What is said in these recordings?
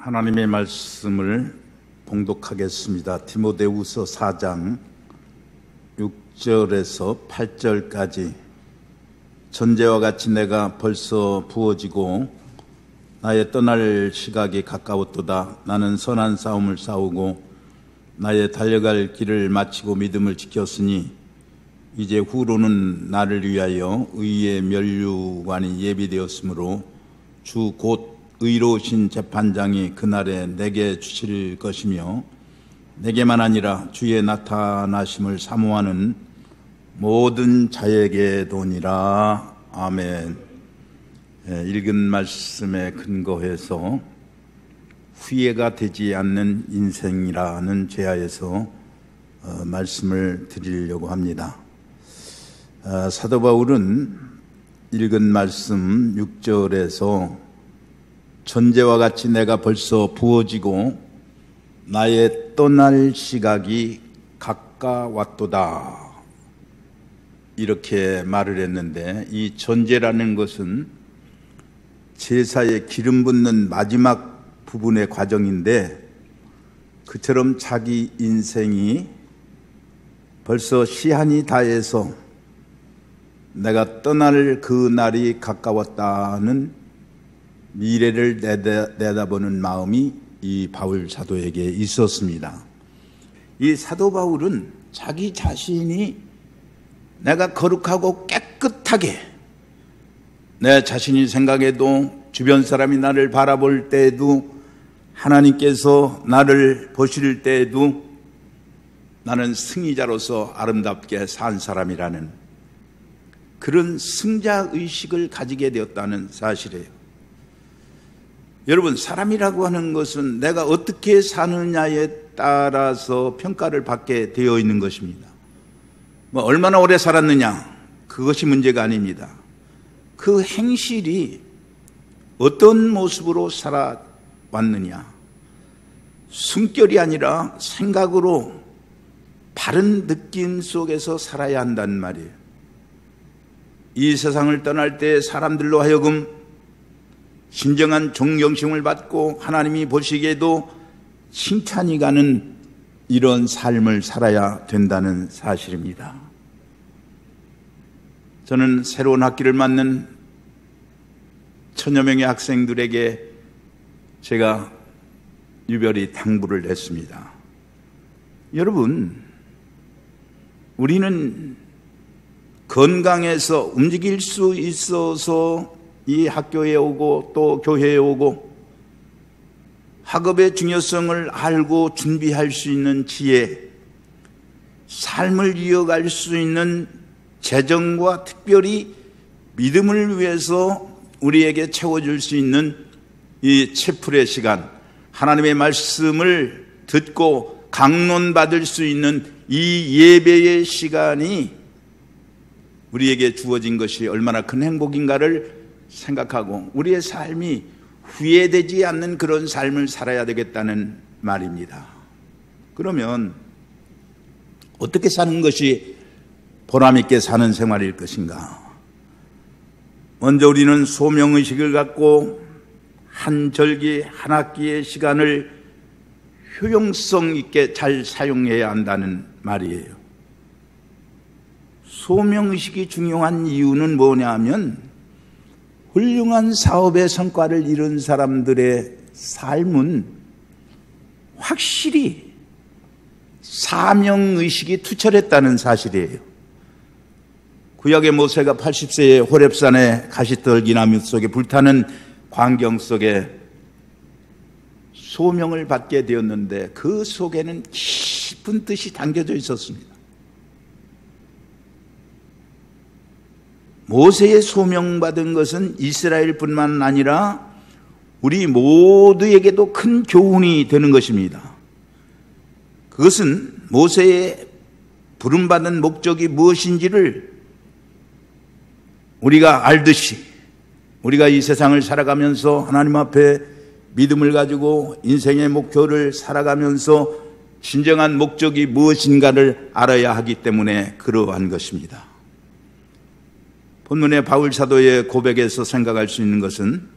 하나님의 말씀을 봉독하겠습니다. 디모데후서 4장 6절에서 8절까지. 전제와 같이 내가 벌써 부어지고 나의 떠날 시각이 가까웠도다. 나는 선한 싸움을 싸우고 나의 달려갈 길을 마치고 믿음을 지켰으니 이제 후로는 나를 위하여 의의 면류관이 예비되었으므로 주 곧 의로우신 재판장이 그날에 내게 주실 것이며 내게만 아니라 주의 나타나심을 사모하는 모든 자에게도니라. 아멘. 읽은 말씀에 근거해서 후회가 되지 않는 인생이라는 제하에서 말씀을 드리려고 합니다. 사도 바울은 읽은 말씀 6절에서 전제와 같이 내가 벌써 부어지고 나의 떠날 시각이 가까웠도다 이렇게 말을 했는데, 이 전제라는 것은 제사에 기름 붓는 마지막 부분의 과정인데, 그처럼 자기 인생이 벌써 시한이 다해서 내가 떠날 그 날이 가까웠다는 미래를 내다보는 마음이 이 바울 사도에게 있었습니다. 이 사도 바울은 자기 자신이 내가 거룩하고 깨끗하게, 내 자신이 생각해도 주변 사람이 나를 바라볼 때에도 하나님께서 나를 보실 때에도 나는 승리자로서 아름답게 산 사람이라는 그런 승자의식을 가지게 되었다는 사실이에요. 여러분, 사람이라고 하는 것은 내가 어떻게 사느냐에 따라서 평가를 받게 되어 있는 것입니다. 얼마나 오래 살았느냐, 그것이 문제가 아닙니다. 그 행실이 어떤 모습으로 살아왔느냐, 숨결이 아니라 생각으로 바른 느낌 속에서 살아야 한다는 말이에요. 이 세상을 떠날 때 사람들로 하여금 진정한 존경심을 받고 하나님이 보시기에도 칭찬이 가는 이런 삶을 살아야 된다는 사실입니다. 저는 새로운 학기를 맞는 천여 명의 학생들에게 제가 유별히 당부를 했습니다. 여러분, 우리는 건강해서 움직일 수 있어서 이 학교에 오고 또 교회에 오고 학업의 중요성을 알고 준비할 수 있는 지혜, 삶을 이어갈 수 있는 재정과 특별히 믿음을 위해서 우리에게 채워줄 수 있는 이 채플의 시간, 하나님의 말씀을 듣고 강론받을 수 있는 이 예배의 시간이 우리에게 주어진 것이 얼마나 큰 행복인가를 생각하고 우리의 삶이 후회되지 않는 그런 삶을 살아야 되겠다는 말입니다. 그러면 어떻게 사는 것이 보람있게 사는 생활일 것인가? 먼저 우리는 소명의식을 갖고 한 절기 한 학기의 시간을 효용성 있게 잘 사용해야 한다는 말이에요. 소명의식이 중요한 이유는 뭐냐 하면, 훌륭한 사업의 성과를 이룬 사람들의 삶은 확실히 사명의식이 투철했다는 사실이에요. 구약의 모세가 80세에 호렙산의 가시떨기나무 속에 불타는 광경 속에 소명을 받게 되었는데, 그 속에는 깊은 뜻이 담겨져 있었습니다. 모세의 소명받은 것은 이스라엘뿐만 아니라 우리 모두에게도 큰 교훈이 되는 것입니다. 그것은 모세의 부름받은 목적이 무엇인지를 우리가 알듯이, 우리가 이 세상을 살아가면서 하나님 앞에 믿음을 가지고 인생의 목표를 살아가면서 진정한 목적이 무엇인가를 알아야 하기 때문에 그러한 것입니다. 본문의 바울 사도의 고백에서 생각할 수 있는 것은,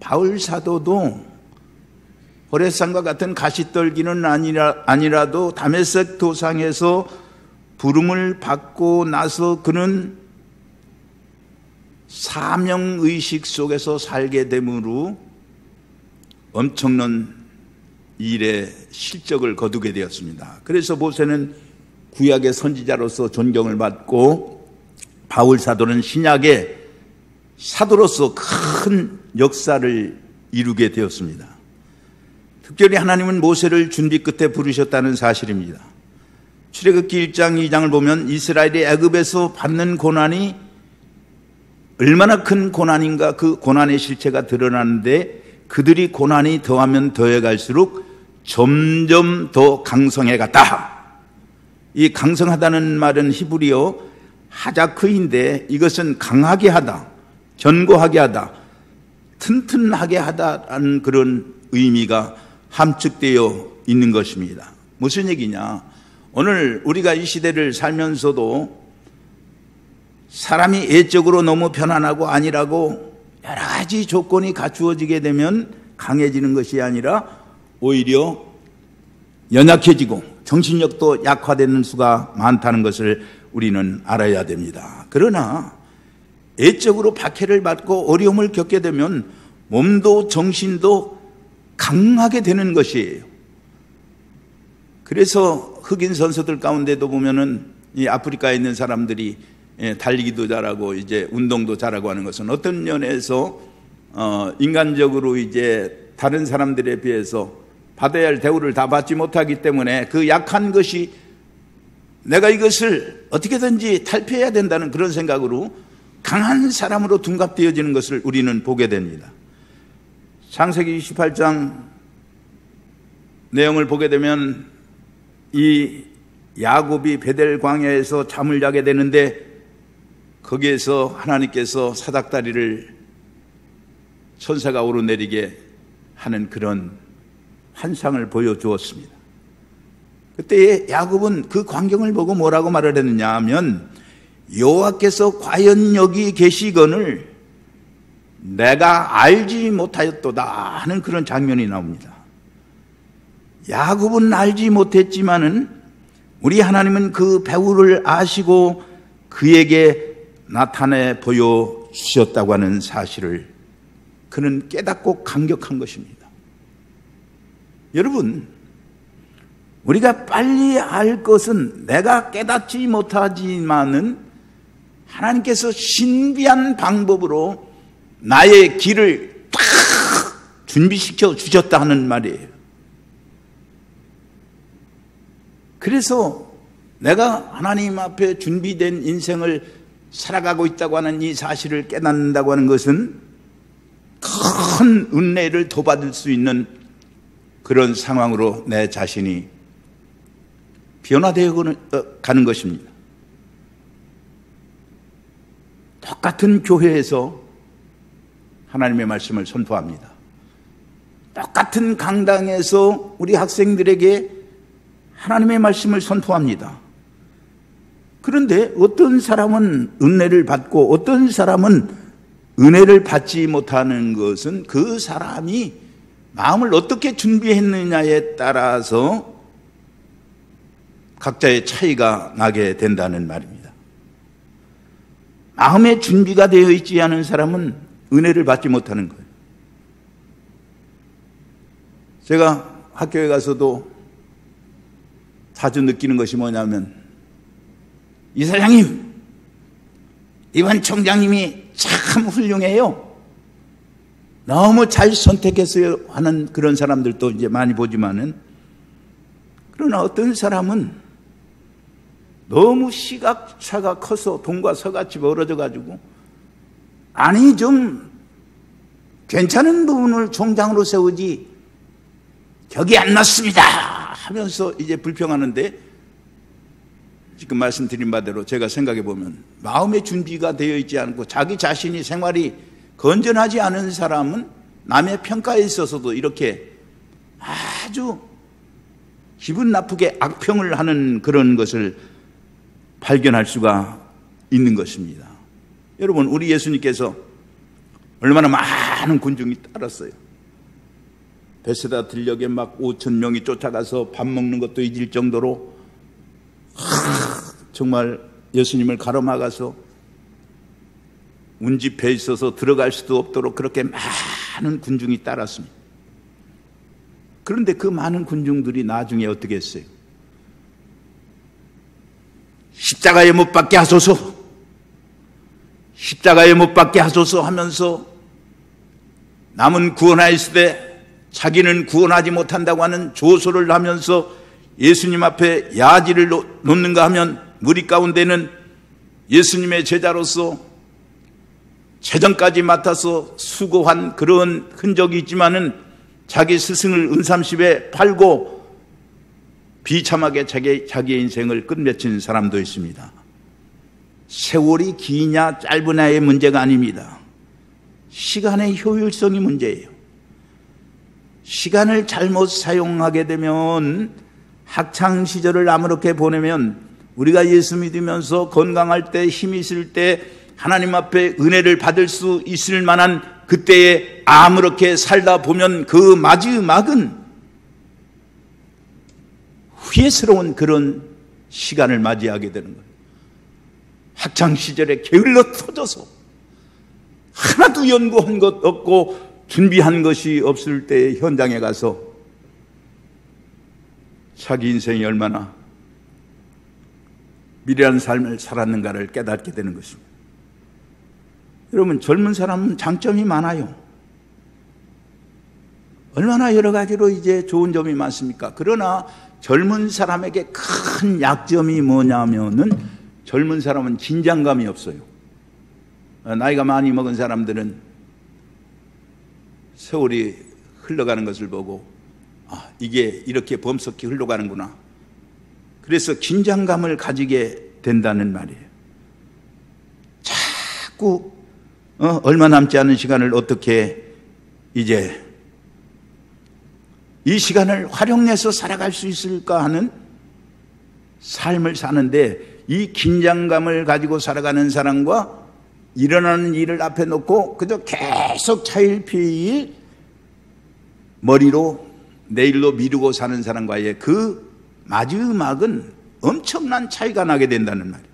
바울 사도도 호레산과 같은 가시떨기는 아니라도 다메섹 도상에서 부름을 받고 나서 그는 사명의식 속에서 살게 되므로 엄청난 일의 실적을 거두게 되었습니다. 그래서 모세는 구약의 선지자로서 존경을 받고 바울 사도는 신약의 사도로서 큰 역사를 이루게 되었습니다. 특별히 하나님은 모세를 준비 끝에 부르셨다는 사실입니다. 출애굽기 1장 2장을 보면 이스라엘이 애굽에서 받는 고난이 얼마나 큰 고난인가 그 고난의 실체가 드러나는데 그들이 고난이 더하면 더해갈수록 점점 더 강성해 갔다. 이 강성하다는 말은 히브리어 하자크인데 이것은 강하게 하다, 견고하게 하다, 튼튼하게 하다라는 그런 의미가 함축되어 있는 것입니다. 무슨 얘기냐? 오늘 우리가 이 시대를 살면서도 사람이 예적으로 너무 편안하고 안일하고 여러 가지 조건이 갖추어지게 되면 강해지는 것이 아니라 오히려 연약해지고 정신력도 약화되는 수가 많다는 것을 우리는 알아야 됩니다. 그러나 예적으로 박해를 받고 어려움을 겪게 되면 몸도 정신도 강하게 되는 것이에요. 그래서 흑인 선수들 가운데도 보면은 이 아프리카에 있는 사람들이 달리기도 잘하고 이제 운동도 잘하고 하는 것은 어떤 면에서 인간적으로 이제 다른 사람들에 비해서 받아야 할 대우를 다 받지 못하기 때문에 그 약한 것이 내가 이것을 어떻게든지 탈피해야 된다는 그런 생각으로 강한 사람으로 둔갑되어지는 것을 우리는 보게 됩니다. 창세기 28장 내용을 보게 되면 이 야곱이 베델 광야에서 잠을 자게 되는데 거기에서 하나님께서 사닥다리를 천사가 오르내리게 하는 그런 환상을 보여주었습니다. 그때 야곱은 그 광경을 보고 뭐라고 말을 했느냐 하면 여호와께서 과연 여기 계시거늘 내가 알지 못하였도다 하는 그런 장면이 나옵니다. 야곱은 알지 못했지만은 우리 하나님은 그 배후를 아시고 그에게 나타내 보여주셨다고 하는 사실을 그는 깨닫고 감격한 것입니다. 여러분, 우리가 빨리 알 것은 내가 깨닫지 못하지만은 하나님께서 신비한 방법으로 나의 길을 딱 준비시켜 주셨다 하는 말이에요. 그래서 내가 하나님 앞에 준비된 인생을 살아가고 있다고 하는 이 사실을 깨닫는다고 하는 것은 큰 은혜를 도받을 수 있는 그런 상황으로 내 자신이 변화되어 가는 것입니다. 똑같은 교회에서 하나님의 말씀을 선포합니다. 똑같은 강당에서 우리 학생들에게 하나님의 말씀을 선포합니다. 그런데 어떤 사람은 은혜를 받고 어떤 사람은 은혜를 받지 못하는 것은 그 사람이 마음을 어떻게 준비했느냐에 따라서 각자의 차이가 나게 된다는 말입니다. 마음의 준비가 되어 있지 않은 사람은 은혜를 받지 못하는 거예요. 제가 학교에 가서도 자주 느끼는 것이 뭐냐면 이사장님, 이번 총장님이 참 훌륭해요. 너무 잘 선택했어요 하는 그런 사람들도 이제 많이 보지만은 그러나 어떤 사람은 너무 시각차가 커서 동과 서같이 멀어져 가지고 아니 좀 괜찮은 부분을 총장으로 세우지 격이 안 났습니다 하면서 이제 불평하는데 지금 말씀드린 바대로 제가 생각해 보면 마음의 준비가 되어 있지 않고 자기 자신이 생활이 건전하지 않은 사람은 남의 평가에 있어서도 이렇게 아주 기분 나쁘게 악평을 하는 그런 것을 발견할 수가 있는 것입니다. 여러분, 우리 예수님께서 얼마나 많은 군중이 따랐어요. 베세다 들녘에 막 5,000명이 쫓아가서 밥 먹는 것도 잊을 정도로 정말 예수님을 가로막아서 운집해 있어서 들어갈 수도 없도록 그렇게 많은 군중이 따랐습니다. 그런데 그 많은 군중들이 나중에 어떻게 했어요? 십자가에 못 박게 하소서, 십자가에 못 박게 하소서 하면서 남은 구원하였으되 자기는 구원하지 못한다고 하는 조소를 하면서 예수님 앞에 야지를 놓는가 하면 무리 가운데는 예수님의 제자로서 재정까지 맡아서 수고한 그런 흔적이 있지만은 자기 스승을 은삼십에 팔고 비참하게 자기의 인생을 끝맺힌 사람도 있습니다. 세월이 기냐 짧으냐의 문제가 아닙니다. 시간의 효율성이 문제예요. 시간을 잘못 사용하게 되면 학창시절을 아무렇게 보내면 우리가 예수 믿으면서 건강할 때 힘이 있을 때 하나님 앞에 은혜를 받을 수 있을 만한 그때에 아무렇게 살다 보면 그 마지막은 후회스러운 그런 시간을 맞이하게 되는 거예요. 학창시절에 게을러 터져서 하나도 연구한 것 없고 준비한 것이 없을 때 현장에 가서 자기 인생이 얼마나 미련한 삶을 살았는가를 깨닫게 되는 것입니다. 여러분, 젊은 사람은 장점이 많아요. 얼마나 여러 가지로 이제 좋은 점이 많습니까? 그러나 젊은 사람에게 큰 약점이 뭐냐면은 젊은 사람은 긴장감이 없어요. 나이가 많이 먹은 사람들은 세월이 흘러가는 것을 보고 이게 이렇게 범석히 흘러가는구나. 그래서 긴장감을 가지게 된다는 말이에요. 자꾸 얼마 남지 않은 시간을 어떻게 이제 이 시간을 활용해서 살아갈 수 있을까 하는 삶을 사는데, 이 긴장감을 가지고 살아가는 사람과 일어나는 일을 앞에 놓고 그저 계속 차일피일 머리로 내일로 미루고 사는 사람과의 그 마지막은 엄청난 차이가 나게 된다는 말이에요.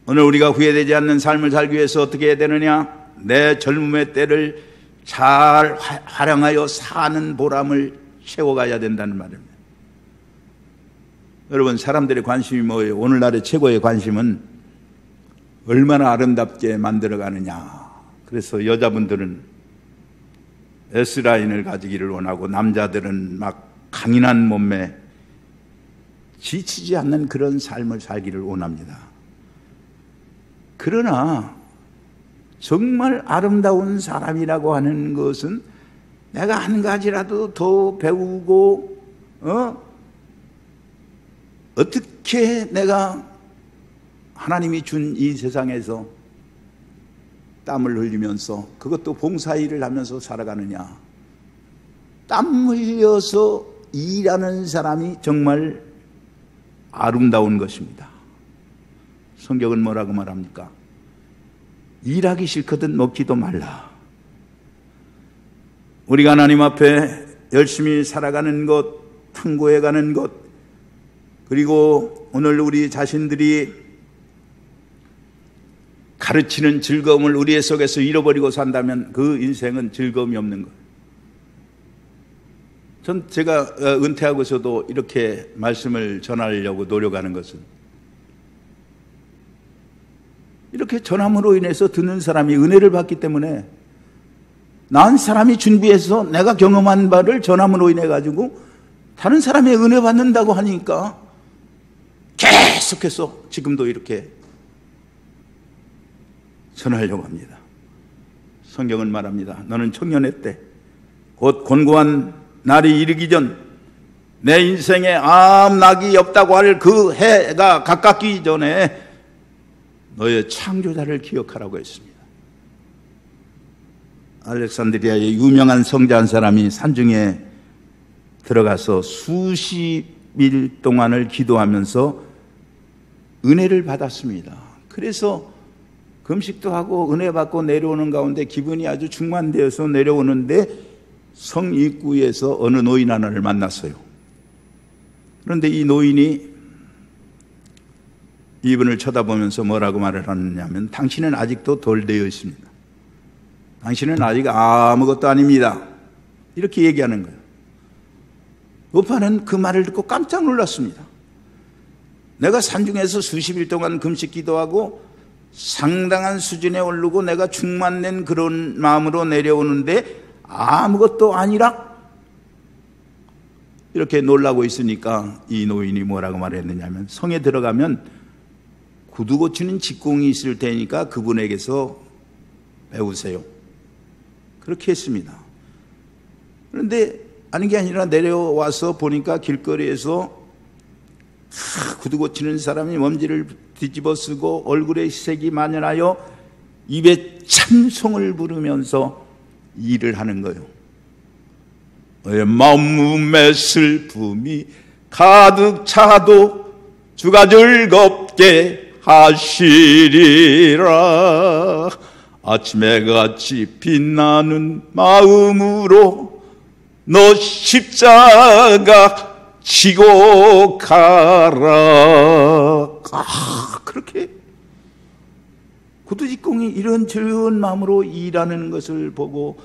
오늘 우리가 후회되지 않는 삶을 살기 위해서 어떻게 해야 되느냐? 내 젊음의 때를 잘 활용하여 사는 보람을 채워가야 된다는 말입니다. 여러분, 사람들의 관심이 뭐예요? 오늘날의 최고의 관심은 얼마나 아름답게 만들어가느냐. 그래서 여자분들은 S라인을 가지기를 원하고 남자들은 막 강인한 몸매, 지치지 않는 그런 삶을 살기를 원합니다. 그러나 정말 아름다운 사람이라고 하는 것은 내가 한 가지라도 더 배우고 어떻게 내가 하나님이 준 이 세상에서 땀을 흘리면서 그것도 봉사일을 하면서 살아가느냐. 땀 흘려서 일하는 사람이 정말 아름다운 것입니다. 성경은 뭐라고 말합니까? 일하기 싫거든 먹지도 말라. 우리가 하나님 앞에 열심히 살아가는 것, 탐구해가는 것, 그리고 오늘 우리 자신들이 가르치는 즐거움을 우리의 속에서 잃어버리고 산다면 그 인생은 즐거움이 없는 거예요. 전 제가 은퇴하고서도 이렇게 말씀을 전하려고 노력하는 것은, 이렇게 전함으로 인해서 듣는 사람이 은혜를 받기 때문에 난 사람이 준비해서 내가 경험한 바를 전함으로 인해 가지고 다른 사람의 은혜 받는다고 하니까 계속해서 지금도 이렇게 전하려고 합니다. 성경은 말합니다. 너는 청년의 때 곧 곤고한 날이 이르기 전 내 인생에 아무 낙이 없다고 할 그 해가 가깝기 전에 너의 창조자를 기억하라고 했습니다. 알렉산드리아의 유명한 성자 한 사람이 산중에 들어가서 수십일 동안을 기도하면서 은혜를 받았습니다. 그래서 금식도 하고 은혜 받고 내려오는 가운데 기분이 아주 충만되어서 내려오는데 성 입구에서 어느 노인 하나를 만났어요. 그런데 이 노인이 이분을 쳐다보면서 뭐라고 말을 하느냐면, 당신은 아직도 덜 되어 있습니다. 당신은 아직 아무것도 아닙니다. 이렇게 얘기하는 거예요. 요파는 그 말을 듣고 깜짝 놀랐습니다. 내가 산중에서 수십일 동안 금식 기도하고 상당한 수준에 오르고 내가 충만된 그런 마음으로 내려오는데 아무것도 아니라? 이렇게 놀라고 있으니까 이 노인이 뭐라고 말했느냐면, 성에 들어가면 구두 고치는 직공이 있을 테니까 그분에게서 배우세요. 그렇게 했습니다. 그런데 아닌 게 아니라 내려와서 보니까 길거리에서 구두 고치는 사람이 먼지를 뒤집어 쓰고 얼굴에 색이 만연하여 입에 찬송을 부르면서 일을 하는 거예요. 마음의 슬픔이 가득 차도 주가 즐겁게 하시리라. 아침에 같이 빛나는 마음으로 너 십자가 지고 가라. 그렇게 구두직공이 이런 즐거운 마음으로 일하는 것을 보고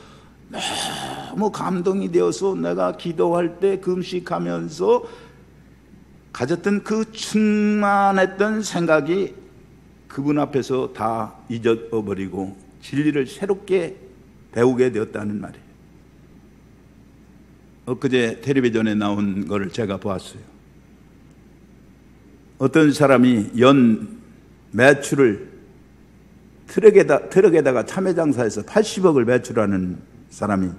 너무 감동이 되어서 내가 기도할 때 금식하면서 가졌던 그 충만했던 생각이 그분 앞에서 다 잊어버리고 진리를 새롭게 배우게 되었다는 말이에요. 엊그제 텔레비전에 나온 거를 제가 보았어요. 어떤 사람이 연 매출을 트럭에다가 참외장사해서 80억을 매출하는 사람이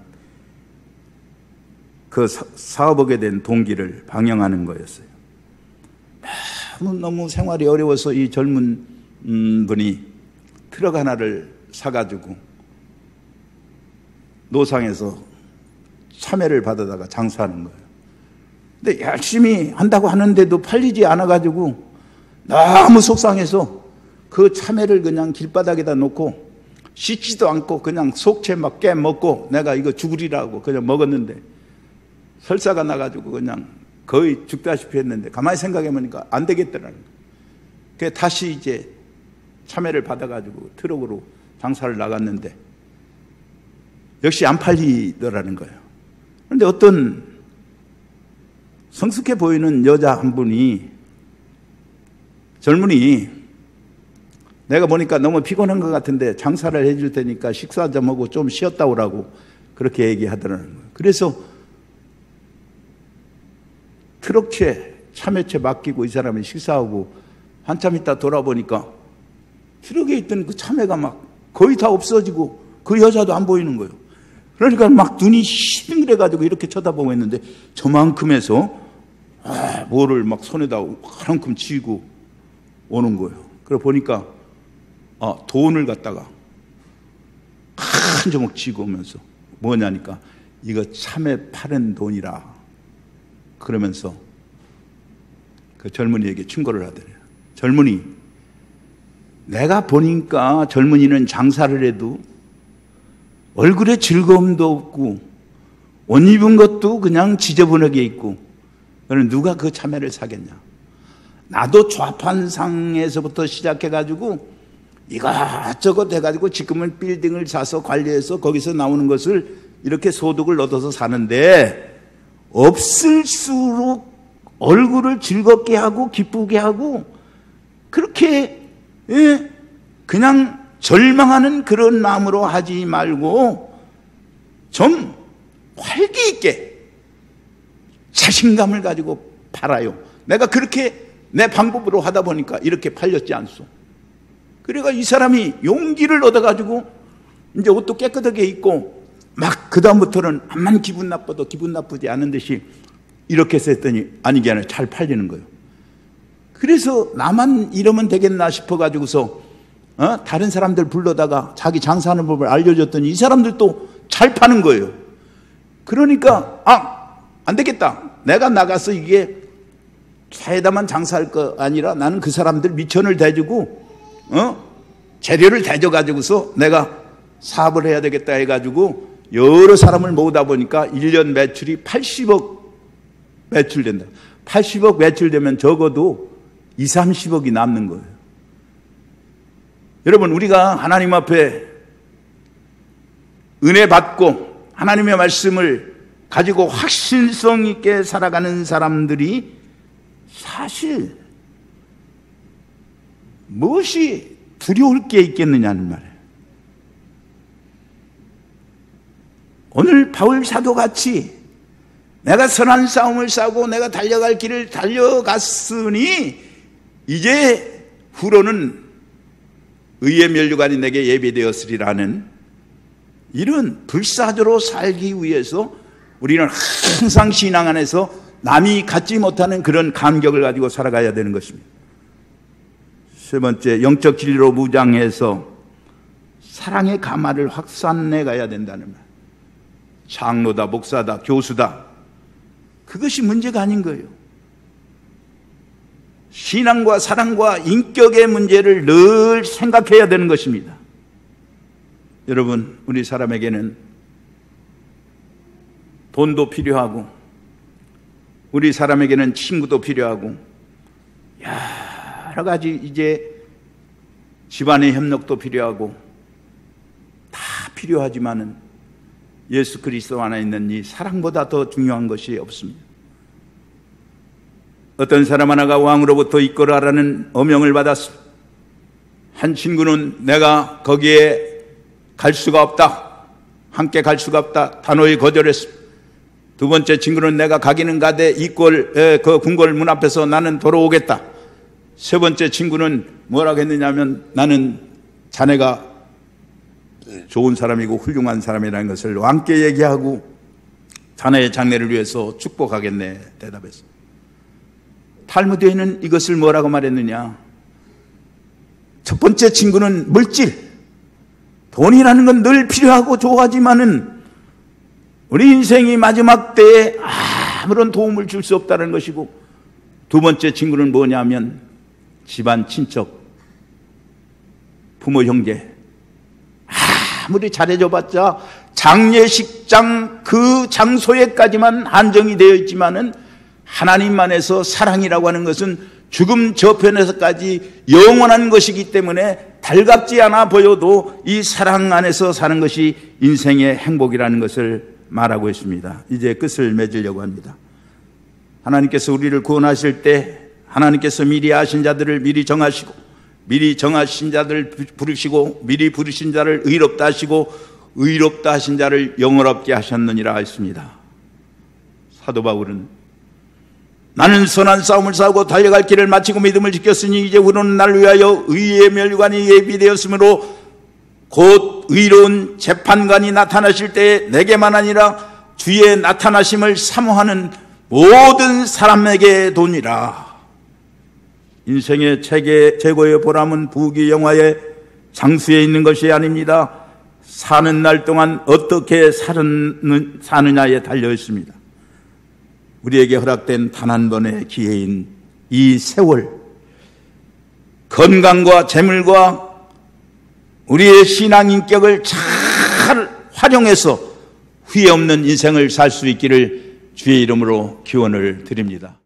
그 사업하게 된 동기를 방영하는 거였어요. 너무 생활이 어려워서 이 젊은 분이 트럭 하나를 사가지고 노상에서 참외를 받아다가 장사하는 거예요. 근데 열심히 한다고 하는데도 팔리지 않아가지고 너무 속상해서 그 참외를 그냥 길바닥에다 놓고 씻지도 않고 그냥 속채 막 깨먹고 내가 이거 죽으리라고 그냥 먹었는데 설사가 나가지고 그냥 거의 죽다시피 했는데 가만히 생각해보니까 안 되겠더라는 거예요. 그래서 다시 이제 참외를 받아가지고 트럭으로 장사를 나갔는데 역시 안 팔리더라는 거예요. 그런데 어떤 성숙해 보이는 여자 한 분이, 젊은이, 내가 보니까 너무 피곤한 것 같은데 장사를 해줄 테니까 식사 좀 하고 좀 쉬었다 오라고 그렇게 얘기하더라는 거예요. 그래서 트럭채, 참외채 맡기고 이 사람이 식사하고 한참 있다 돌아보니까 트럭에 있던 그 참외가 막 거의 다 없어지고 그 여자도 안 보이는 거예요. 그러니까 막 눈이 시들해가지고 이렇게 쳐다보고 있는데 저만큼에서 뭐를 막 손에다 한움큼 쥐고 오는 거예요. 그래 보니까 돈을 갖다가 한 조목 쥐고 오면서 뭐냐니까 이거 참외 파는 돈이라 그러면서 그 젊은이에게 충고를 하더래요. 젊은이, 내가 보니까 젊은이는 장사를 해도 얼굴에 즐거움도 없고 옷 입은 것도 그냥 지저분하게 있고 그럼 누가 그 참외를 사겠냐. 나도 좌판상에서부터 시작해가지고 이것저것 해가지고 지금은 빌딩을 사서 관리해서 거기서 나오는 것을 이렇게 소득을 얻어서 사는데 없을수록 얼굴을 즐겁게 하고 기쁘게 하고 그렇게 그냥 절망하는 그런 마음으로 하지 말고 좀 활기 있게 자신감을 가지고 팔아요. 내가 그렇게 내 방법으로 하다 보니까 이렇게 팔렸지 않소. 그러니까 이 사람이 용기를 얻어가지고 이제 옷도 깨끗하게 입고 막 그다음부터는 암만 기분 나빠도 기분 나쁘지 않은 듯이 이렇게 했더니 아니게 아니라 잘 팔리는 거예요. 그래서 나만 이러면 되겠나 싶어가지고서 다른 사람들 불러다가 자기 장사하는 법을 알려줬더니 이 사람들도 잘 파는 거예요. 그러니까 안 되겠다. 내가 나가서 이게 차에다만 장사할 거 아니라 나는 그 사람들 미천을 대주고 재료를 대줘가지고서 내가 사업을 해야 되겠다 해가지고 여러 사람을 모으다 보니까 1년 매출이 80억 매출된다. 80억 매출되면 적어도 2, 30억이 남는 거예요. 여러분, 우리가 하나님 앞에 은혜 받고 하나님의 말씀을 가지고 확신성 있게 살아가는 사람들이 사실 무엇이 두려울 게 있겠느냐는 말이에요. 오늘 바울 사도같이 내가 선한 싸움을 싸고 내가 달려갈 길을 달려갔으니 이제 후로는 의의 면류관이 내게 예비되었으리라는 이런 불사조로 살기 위해서 우리는 항상 신앙 안에서 남이 갖지 못하는 그런 감격을 가지고 살아가야 되는 것입니다. 세 번째, 영적 진리로 무장해서 사랑의 가마를 확산해 가야 된다는 말. 장로다, 목사다, 교수다, 그것이 문제가 아닌 거예요. 신앙과 사랑과 인격의 문제를 늘 생각해야 되는 것입니다. 여러분, 우리 사람에게는 돈도 필요하고 우리 사람에게는 친구도 필요하고 여러 가지 이제 집안의 협력도 필요하고 다 필요하지만은 예수 그리스도 안에 있는 이 사랑보다 더 중요한 것이 없습니다. 어떤 사람 하나가 왕으로부터 이끌어라는 어명을 받았습니다. 한 친구는 내가 거기에 갈 수가 없다, 함께 갈 수가 없다, 단호히 거절했습니다. 두 번째 친구는 내가 가기는 가되 그 궁궐 문 앞에서 나는 돌아오겠다. 세 번째 친구는 뭐라고 했느냐면 나는 자네가 좋은 사람이고 훌륭한 사람이라는 것을 왕께 얘기하고 자네의 장래를 위해서 축복하겠네 대답했습니다. 탈무드에는 이것을 뭐라고 말했느냐? 첫 번째 친구는 물질, 돈이라는 건 늘 필요하고 좋아하지만은 우리 인생이 마지막 때에 아무런 도움을 줄 수 없다는 것이고, 두 번째 친구는 뭐냐면 집안 친척, 부모 형제, 아무리 잘해줘봤자 장례식장 그 장소에까지만 한정이 되어 있지만은 하나님만에서 사랑이라고 하는 것은 죽음 저편에서까지 영원한 것이기 때문에 달갑지 않아 보여도 이 사랑 안에서 사는 것이 인생의 행복이라는 것을 말하고 있습니다. 이제 끝을 맺으려고 합니다. 하나님께서 우리를 구원하실 때 하나님께서 미리 아신 자들을 미리 정하시고, 미리 정하신 자들을 부르시고, 미리 부르신 자를 의롭다 하시고, 의롭다 하신 자를 영원롭게 하셨느니라 했습니다. 사도 바울은 나는 선한 싸움을 싸우고 달려갈 길을 마치고 믿음을 지켰으니 이제 후로는 나를 위하여 의의 면류관이 예비되었으므로 곧 의로운 재판관이 나타나실 때에 내게만 아니라 주의 나타나심을 사모하는 모든 사람에게 도니라. 인생의 최고의 보람은 부귀 영화의 장수에 있는 것이 아닙니다. 사는 날 동안 어떻게 사느냐에 달려 있습니다. 우리에게 허락된 단 한 번의 기회인 이 세월, 건강과 재물과 우리의 신앙 인격을 잘 활용해서 후회 없는 인생을 살 수 있기를 주의 이름으로 기원을 드립니다.